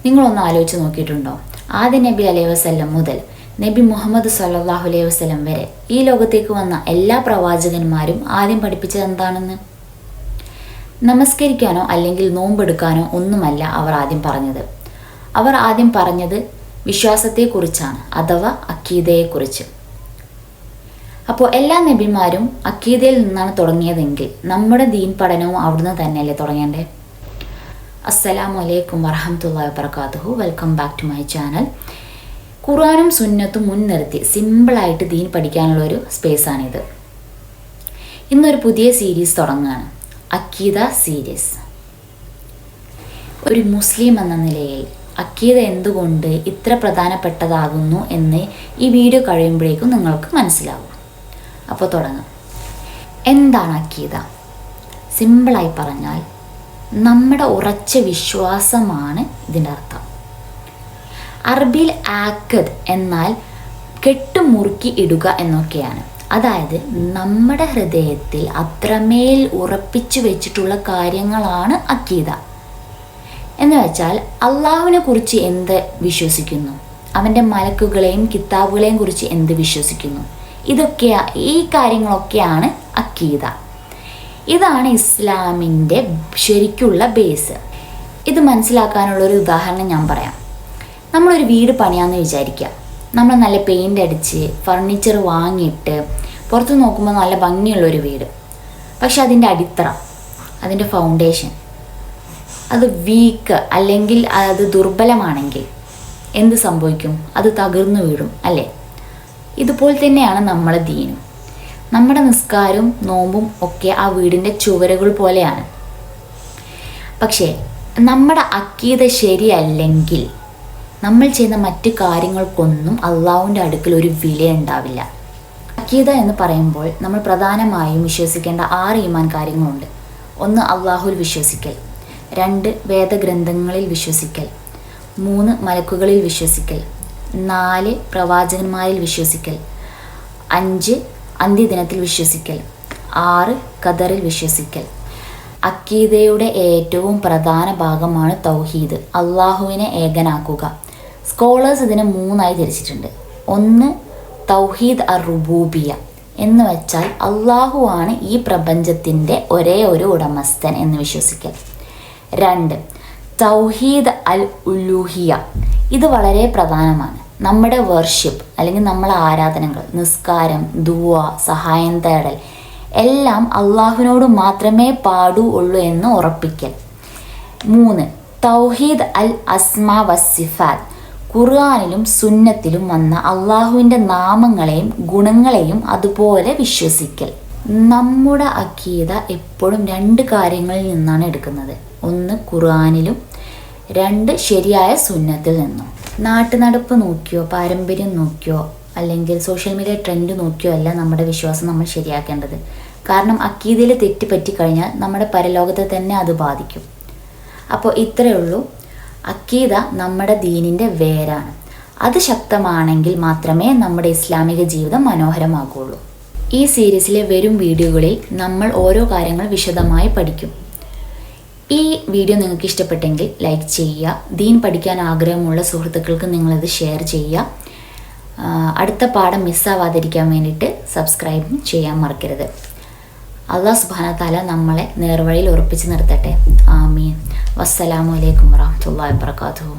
നിങ്ങളൊന്ന് ആലോചിച്ച് നോക്കിയിട്ടുണ്ടോ? ആദ്യ നബി അലൈഹി വസല്ലം മുതൽ നബി മുഹമ്മദ് സല്ലല്ലാഹു അലൈഹി വസല്ലം വരെ ഈ ലോകത്തേക്ക് വന്ന എല്ലാ പ്രവാചകന്മാരും ആദ്യം പഠിപ്പിച്ചത് എന്താണെന്ന്? നമസ്കരിക്കാനോ അല്ലെങ്കിൽ നോമ്പെടുക്കാനോ ഒന്നുമല്ല അവർ ആദ്യം പറഞ്ഞത്. അവർ ആദ്യം പറഞ്ഞത് വിശ്വാസത്തെക്കുറിച്ചാണ്, അഥവാ അക്കീദയെക്കുറിച്ച്. അപ്പോൾ എല്ലാ നബിമാരും അക്കീദയിൽ നിന്നാണ് തുടങ്ങിയതെങ്കിൽ നമ്മുടെ ദീൻ പഠനവും അവിടുന്ന് തന്നെയല്ലേ തുടങ്ങേണ്ടേ? അസ്സലാമു അലൈക്കും വറഹ്മത്തുള്ളാഹി വബറകാതുഹു. Welcome back to my channel. ഖുർആനും സുന്നത്തും മുൻനിർത്തി സിമ്പിളായിട്ട് ദീൻ പഠിക്കാനുള്ളൊരു സ്പേസാണിത്. ഇന്നൊരു പുതിയ സീരീസ് തുടങ്ങുകയാണ്, അക്കീദ സീരീസ്. ഒരു മുസ്ലിം എന്ന നിലയിൽ അക്കീദ എന്തുകൊണ്ട് ഇത്ര പ്രധാനപ്പെട്ടതാകുന്നു എന്ന് ഈ വീഡിയോ കഴിയുമ്പോഴേക്കും നിങ്ങൾക്ക് മനസ്സിലാവും. അപ്പോൾ തുടങ്ങാം. എന്താണ് അക്കീദ? സിമ്പിളായി പറഞ്ഞാൽ നമ്മുടെ ഉറച്ച വിശ്വാസമാണ് ഇതിൻ്റെ അർത്ഥം. അറബിയിൽ ആക്കദ് എന്നാൽ കെട്ടുമുറുക്കി ഇടുക എന്നൊക്കെയാണ്. അതായത് നമ്മുടെ ഹൃദയത്തിൽ അത്രമേൽ ഉറപ്പിച്ചു വെച്ചിട്ടുള്ള കാര്യങ്ങളാണ് അക്കീദ. എന്ന് വെച്ചാൽ അള്ളാഹുവിനെ കുറിച്ച് എന്ത് വിശ്വസിക്കുന്നു, അവൻ്റെ മലക്കുകളെയും കിതാബുകളെയും കുറിച്ച് എന്ത് വിശ്വസിക്കുന്നു, ഈ കാര്യങ്ങളൊക്കെയാണ് അക്കീദ. ഇതാണ് ഇസ്ലാമിൻ്റെ ശരിക്കുള്ള ബേസ്. ഇത് മനസ്സിലാക്കാനുള്ളൊരു ഉദാഹരണം ഞാൻ പറയാം. നമ്മളൊരു വീട് പണിയാമെന്ന് വിചാരിക്കുക. നമ്മൾ നല്ല പെയിൻ്റ് അടിച്ച് ഫർണിച്ചർ വാങ്ങിയിട്ട് പുറത്ത് നോക്കുമ്പോൾ നല്ല ഭംഗിയുള്ളൊരു വീട്. പക്ഷെ അതിൻ്റെ അടിത്തറ, അതിൻ്റെ ഫൗണ്ടേഷൻ അത് വീക്ക് അല്ലെങ്കിൽ അത് ദുർബലമാണെങ്കിൽ എന്ത് സംഭവിക്കും? അത് തകർന്നു വീഴും അല്ലേ? ഇതുപോലെ തന്നെയാണ് നമ്മളെ ദീനും. നമ്മുടെ നിസ്കാരവും നോമ്പും ഒക്കെ ആ വീടിൻ്റെ ചുവരുകൾ പോലെയാണ്. പക്ഷേ നമ്മുടെ അക്കീദ ശരിയല്ലെങ്കിൽ നമ്മൾ ചെയ്യുന്ന മറ്റു കാര്യങ്ങൾക്കൊന്നും അള്ളാഹുവിൻ്റെ അടുക്കൽ ഒരു വില ഉണ്ടാവില്ല. അക്കീദ എന്ന് പറയുമ്പോൾ നമ്മൾ പ്രധാനമായും വിശ്വസിക്കേണ്ട 6 ഈമാൻ കാര്യങ്ങളുണ്ട്. 1 അള്ളാഹുവിൽ വിശ്വസിക്കൽ, 2 വേദഗ്രന്ഥങ്ങളിൽ വിശ്വസിക്കൽ, 3 മലക്കുകളിൽ വിശ്വസിക്കൽ, 4 പ്രവാചകന്മാരിൽ വിശ്വസിക്കൽ, 5 അന്ത്യദിനത്തിൽ വിശ്വസിക്കൽ, 6 ഖദറിൽ വിശ്വസിക്കൽ. അക്കീദയുടെ ഏറ്റവും പ്രധാന ഭാഗമാണ് തൗഹീദ്, അള്ളാഹുവിനെ ഏകനാക്കുക. സ്കോളേഴ്സ് ഇതിനെ 3 തിരിച്ചിട്ടുണ്ട്. 1 തൗഹീദ് അർ-റുബൂബിയ എന്ന് വെച്ചാൽ അള്ളാഹുവാണ് ഈ പ്രപഞ്ചത്തിൻ്റെ ഒരേ ഒരു ഉടമസ്ഥൻ എന്ന് വിശ്വസിക്കൽ. 2 തൗഹീദ് അൽ-ഉലൂഹിയ. ഇത് വളരെ പ്രധാനമാണ്. നമ്മുടെ വർഷിപ്പ് അല്ലെങ്കിൽ നമ്മളെ ആരാധനകൾ, നിസ്കാരം, ദുആ, സഹായം തേടൽ എല്ലാം അള്ളാഹുവിനോട് മാത്രമേ പാടുള്ളൂ എന്ന് ഉറപ്പിക്കൽ. 3 തൗഹീദ് അൽ അസ്മാ വസ്സിഫാത്ത്. ഖുർആനിലും സുന്നത്തിലും വന്ന അള്ളാഹുവിൻ്റെ നാമങ്ങളെയും ഗുണങ്ങളെയും അതുപോലെ വിശ്വസിക്കൽ. നമ്മുടെ അക്കീദ എപ്പോഴും 2 കാര്യങ്ങളിൽ നിന്നാണ് എടുക്കുന്നത്. 1 ഖുർആനിലും, 2 ശരിയായ സുന്നത്തിൽ നിന്നും. നാട്ടുനടപ്പ് നോക്കിയോ പാരമ്പര്യം നോക്കിയോ അല്ലെങ്കിൽ സോഷ്യൽ മീഡിയ ട്രെൻഡ് നോക്കിയോ അല്ല നമ്മുടെ വിശ്വാസം നമ്മൾ ശരിയാക്കേണ്ടത്. കാരണം അക്കീദയിൽ തെറ്റ് പറ്റിക്കഴിഞ്ഞാൽ നമ്മുടെ പരലോകത്തെ തന്നെ അത് ബാധിക്കും. അപ്പോൾ ഇത്രയേ ഉള്ളൂ. അക്കീദ നമ്മുടെ ദീനിൻ്റെ വേരാണ്. അത് ശക്തമാണെങ്കിൽ മാത്രമേ നമ്മുടെ ഇസ്ലാമിക ജീവിതം മനോഹരമാകുള്ളൂ. ഈ സീരീസിലെ വരും വീഡിയോകളിൽ നമ്മൾ ഓരോ കാര്യങ്ങൾ വിശദമായി പഠിക്കും. ഈ വീഡിയോ നിങ്ങൾക്ക് ഇഷ്ടപ്പെട്ടെങ്കിൽ ലൈക്ക് ചെയ്യുക. ദീൻ പഠിക്കാൻ ആഗ്രഹമുള്ള സുഹൃത്തുക്കൾക്ക് നിങ്ങളിത് ഷെയർ ചെയ്യുക. അടുത്ത പാഠം മിസ്സാവാതിരിക്കാൻ വേണ്ടിയിട്ട് സബ്സ്ക്രൈബും ചെയ്യാൻ മറക്കരുത്. അല്ലാഹു സുബ്ഹാനഹു വ തആല നമ്മളെ നേർവഴിയിൽ ഉറപ്പിച്ച് നിർത്തട്ടെ. ആമീൻ. വസ്സലാമു അലൈക്കും വറഹ്മത്തുള്ളാഹി വബറകാതുഹു.